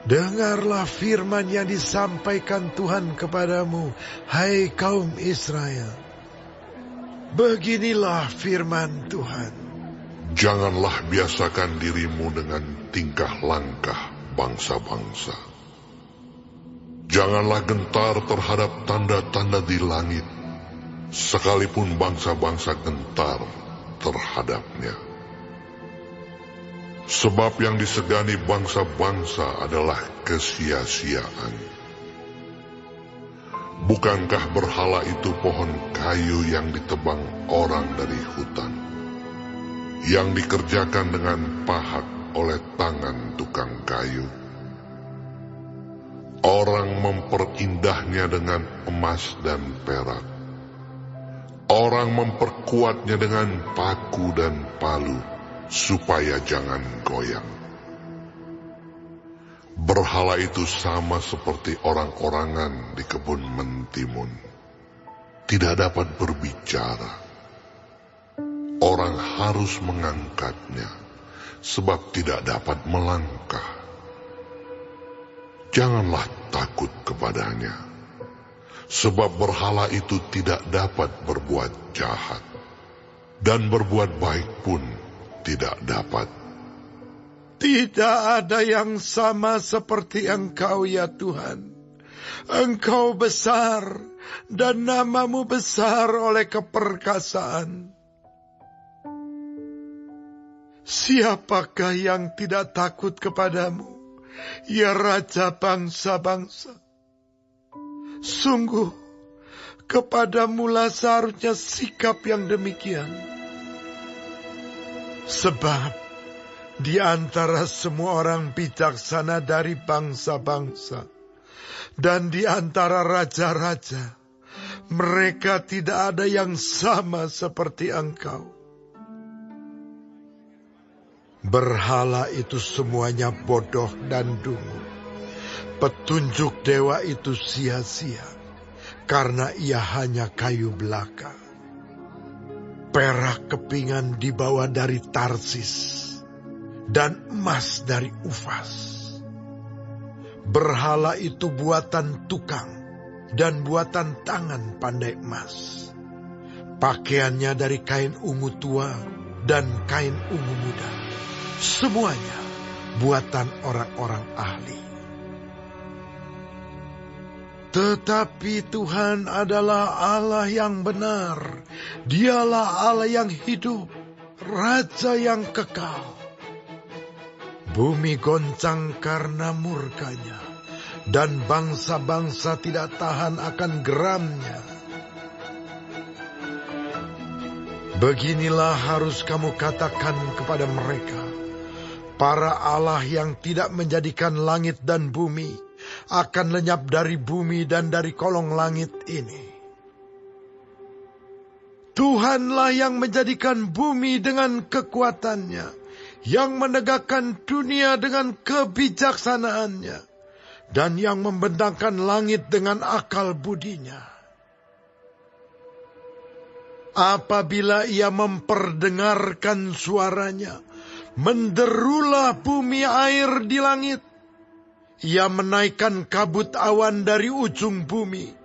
Dengarlah firman yang disampaikan Tuhan kepadamu, hai kaum Israel. Beginilah firman Tuhan. Janganlah biasakan dirimu dengan tingkah langkah bangsa-bangsa. Janganlah gentar terhadap tanda-tanda di langit, sekalipun bangsa-bangsa gentar terhadapnya. Sebab yang disegani bangsa-bangsa adalah kesia-siaan. Bukankah berhala itu pohon kayu yang ditebang orang dari hutan, yang dikerjakan dengan pahat oleh tangan tukang kayu? Orang memperindah-Nya dengan emas dan perak. Orang memperkuatnya dengan paku dan palu, supaya jangan goyang. Berhala itu sama seperti orang-orangan di kebun mentimun, tidak dapat berbicara. Orang harus mengangkatnya, sebab tidak dapat melangkah. Janganlah takut kepadanya, sebab berhala itu tidak dapat berbuat jahat, dan berbuat baik pun tidak dapat. Tidak ada yang sama seperti Engkau, ya Tuhan. Engkau besar, dan namamu besar oleh keperkasaan. Siapakah yang tidak takut kepadamu, ya Raja bangsa-bangsa? Sungguh, kepadamulah seharusnya sikap yang demikian. Sebab di antara semua orang bijaksana dari bangsa-bangsa dan di antara raja-raja, mereka tidak ada yang sama seperti Engkau. Berhala itu semuanya bodoh dan dungu. Petunjuk dewa itu sia-sia, karena ia hanya kayu belaka. Perak kepingan dibawa dari Tarsis, dan emas dari Ufas. Berhala itu buatan tukang, dan buatan tangan pandai emas. Pakaiannya dari kain ungu tua, dan kain ungu muda. Semuanya buatan orang-orang ahli. Tetapi Tuhan adalah Allah yang benar. Dialah Allah yang hidup, Raja yang kekal. Bumi goncang karena murkanya, dan bangsa-bangsa tidak tahan akan geramnya. Beginilah harus kamu katakan kepada mereka, para Allah yang tidak menjadikan langit dan bumi akan lenyap dari bumi dan dari kolong langit ini. Tuhanlah yang menjadikan bumi dengan kekuatannya, yang menegakkan dunia dengan kebijaksanaannya, dan yang membentangkan langit dengan akal budinya. Apabila ia memperdengarkan suaranya, menderulah bumi air di langit. Ia menaikkan kabut awan dari ujung bumi.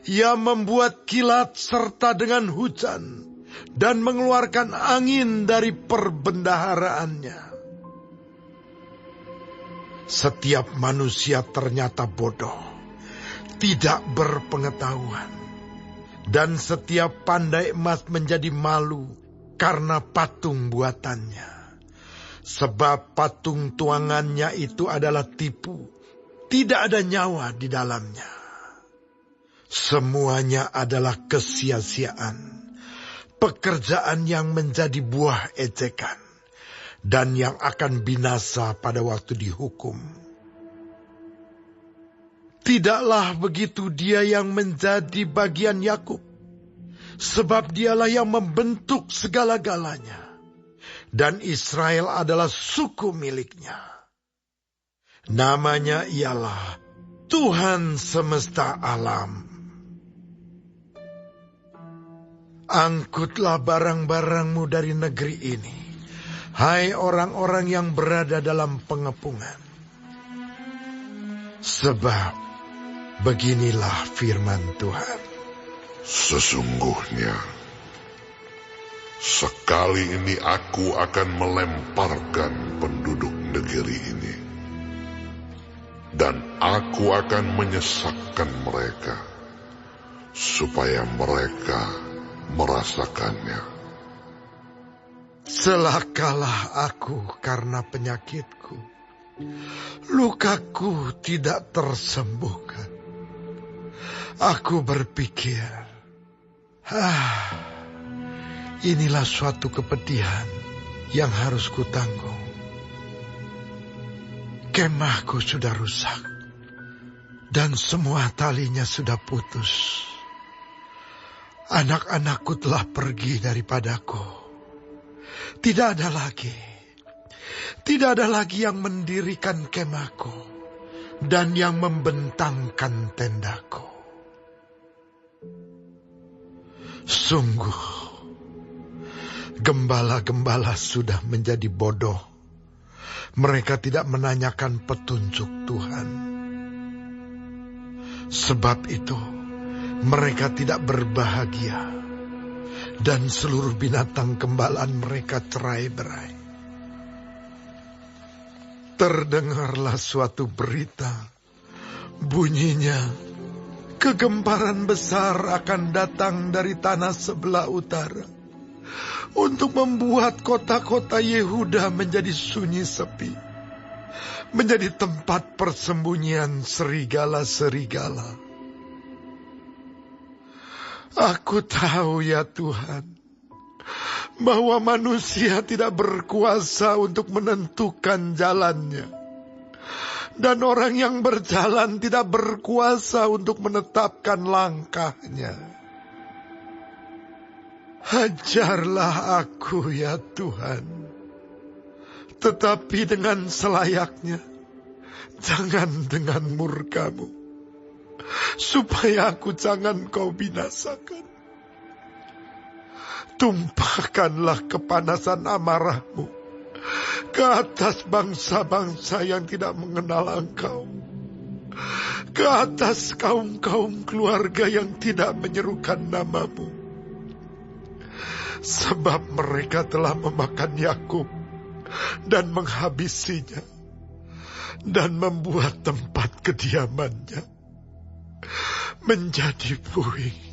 Ia membuat kilat serta dengan hujan, dan mengeluarkan angin dari perbendaharaannya. Setiap manusia ternyata bodoh, tidak berpengetahuan. Dan setiap pandai emas menjadi malu karena patung buatannya. Sebab patung tuangannya itu adalah tipu, tidak ada nyawa di dalamnya. Semuanya adalah kesia-siaan, pekerjaan yang menjadi buah ejekan, dan yang akan binasa pada waktu dihukum. Tidaklah begitu dia yang menjadi bagian Yakub, sebab dialah yang membentuk segala-galanya, dan Israel adalah suku miliknya. Namanya ialah Tuhan semesta alam. Angkutlah barang-barangmu dari negeri ini, hai orang-orang yang berada dalam pengepungan. Sebab beginilah firman Tuhan. Sesungguhnya, sekali ini aku akan melemparkan penduduk negeri ini, dan aku akan menyesakkan mereka, supaya mereka merasakannya. Celakalah aku karena penyakitku, lukaku tidak tersembuhkan. Aku berpikir, inilah suatu kepedihan yang harus kutanggung. Kemahku sudah rusak, dan semua talinya sudah putus. Anak-anakku telah pergi daripadaku. Tidak ada lagi yang mendirikan kemahku dan yang membentangkan tendaku. Sungguh, gembala-gembala sudah menjadi bodoh. Mereka tidak menanyakan petunjuk Tuhan. Sebab itu, mereka tidak berbahagia, dan seluruh binatang gembalaan mereka cerai-berai. Terdengarlah suatu berita, bunyinya, kegemparan besar akan datang dari tanah sebelah utara, untuk membuat kota-kota Yehuda menjadi sunyi sepi, menjadi tempat persembunyian serigala-serigala. Aku tahu ya Tuhan, bahwa manusia tidak berkuasa untuk menentukan jalannya, dan orang yang berjalan tidak berkuasa untuk menetapkan langkahnya. Ajarlah aku ya Tuhan, tetapi dengan selayaknya, jangan dengan murka-Mu, supaya aku jangan Kau binasakan. Tumpahkanlah kepanasan amarah-Mu ke atas bangsa-bangsa yang tidak mengenal Engkau, ke atas kaum-kaum keluarga yang tidak menyerukan nama-Mu. Sebab mereka telah memakan Yakub dan menghabisinya, dan membuat tempat kediamannya menjadi puing.